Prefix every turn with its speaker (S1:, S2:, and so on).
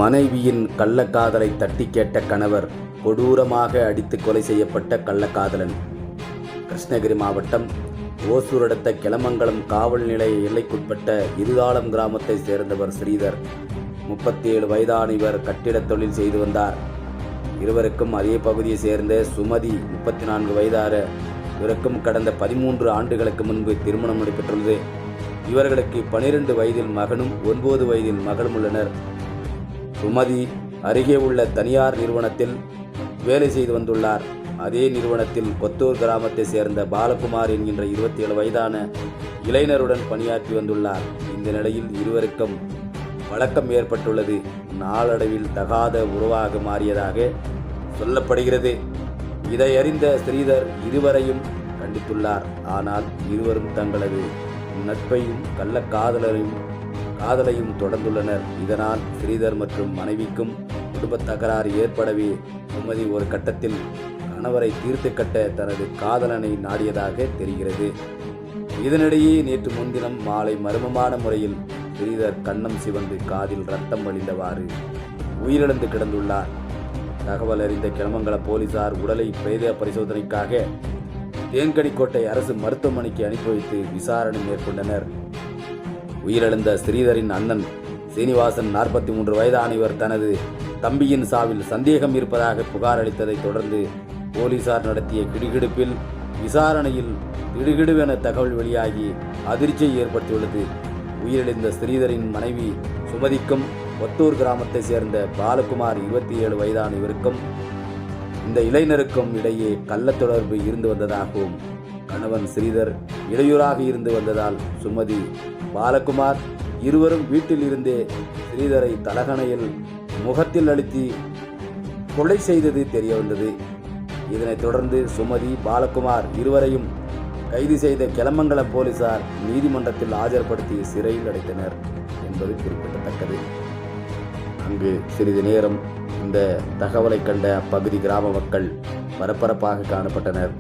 S1: மனைவியின் கள்ளக்காதலை தட்டி கேட்ட கணவர் கொடூரமாக அடித்து கொலை செய்யப்பட்ட கள்ளக்காதலன். கிருஷ்ணகிரி மாவட்டம் ஓசூர் அடுத்த கிளமங்கலம் காவல் நிலைய எல்லைக்குட்பட்ட இருதாளம் கிராமத்தை சேர்ந்தவர் ஸ்ரீதர். 37 வயதான இவர் கட்டிடத் தொழில் செய்து வந்தார். இருவருக்கும் அதே பகுதியை சேர்ந்த சுமதி 34 வயதான இவருக்கும் கடந்த 13 ஆண்டுகளுக்கு முன்பு திருமணம் நடைபெற்றுள்ளது. இவர்களுக்கு 12 வயதில் மகனும் 9 வயதில் மகளும் உள்ளனர். சுமதி அருகே உள்ள தனியார் நிறுவனத்தில் வேலை செய்து வந்துள்ளார். அதே நிறுவனத்தில் கொத்தூர் கிராமத்தை சேர்ந்த பாலகுமார் என்கின்ற 27 வயதான இளைஞருடன் பணியாற்றி வந்துள்ளார். இந்த நிலையில் இருவருக்கும் வழக்கம் ஏற்பட்டுள்ளது. நாளடைவில் தகாத உறவாக மாறியதாக சொல்லப்படுகிறது. இதை அறிந்த ஸ்ரீதர் இருவரையும் கண்டித்துள்ளார். ஆனால் இருவரும் தங்களது நட்பையும் காதலையும் தொடர்ந்துள்ளனர். இதனால் ஸ்ரீதர் மற்றும் மனைவிக்கும் குடும்ப தகராறு ஏற்படவே சுமதி ஒரு கட்டத்தில் கணவரை தீர்த்து கட்ட தனது காதலனை நாடியதாக தெரிகிறது. இதனிடையே நேற்று முன்தினம் மாலை மர்மமான முறையில் ஸ்ரீதர் கன்னம் சிவந்து காதில் ரத்தம் வழிந்தவாறு உயிரிழந்து கிடந்துள்ளார். தகவல் அறிந்த கிளமங்கலம் போலீசார் உடலை பிரேத பரிசோதனைக்காக தேன்கனிக்கோட்டை அரசு மருத்துவமனைக்கு அனுப்பி வைத்து விசாரணை மேற்கொண்டனர். உயிரிழந்த ஸ்ரீதரின் அண்ணன் சீனிவாசன் 43 வயதான இவர் தனது தம்பியின் சாவில் சந்தேகம் இருப்பதாக புகார் அளித்ததை தொடர்ந்து போலீசார் நடத்திய கிடுகிடுப்பில் விசாரணையில் திடுகிடுவென தகவல் வெளியாகி அதிர்ச்சியை ஏற்படுத்தியுள்ளது. உயிரிழந்த ஸ்ரீதரின் மனைவி சுமதிக்கும் ஒத்தூர் கிராமத்தை சேர்ந்த பாலகுமார் 27 வயதான இவருக்கும் இந்த இளைஞருக்கும் இடையே கள்ள தொடர்பு இருந்து வந்ததாகவும் கணவன் ஸ்ரீதர் இடையூறாக இருந்து வந்ததால் சுமதி பாலகுமார் இருவரும் வீட்டில் இருந்தே ஸ்ரீதரை தலகணையில் முகத்தில் அழுத்தி கொலை செய்தது தெரிய வந்தது. இதனைத் தொடர்ந்து சுமதி பாலகுமார் இருவரையும் கைது செய்த கிளமங்கலம் போலீசார் நீதிமன்றத்தில் ஆஜர்படுத்தி சிறையில் அடைத்தனர் என்பது குறிப்பிடத்தக்கது. அங்கு சிறிது நேரம் இந்த தகவலை கண்ட அப்பகுதி கிராம மக்கள் பரபரப்பாக காணப்பட்டனர்.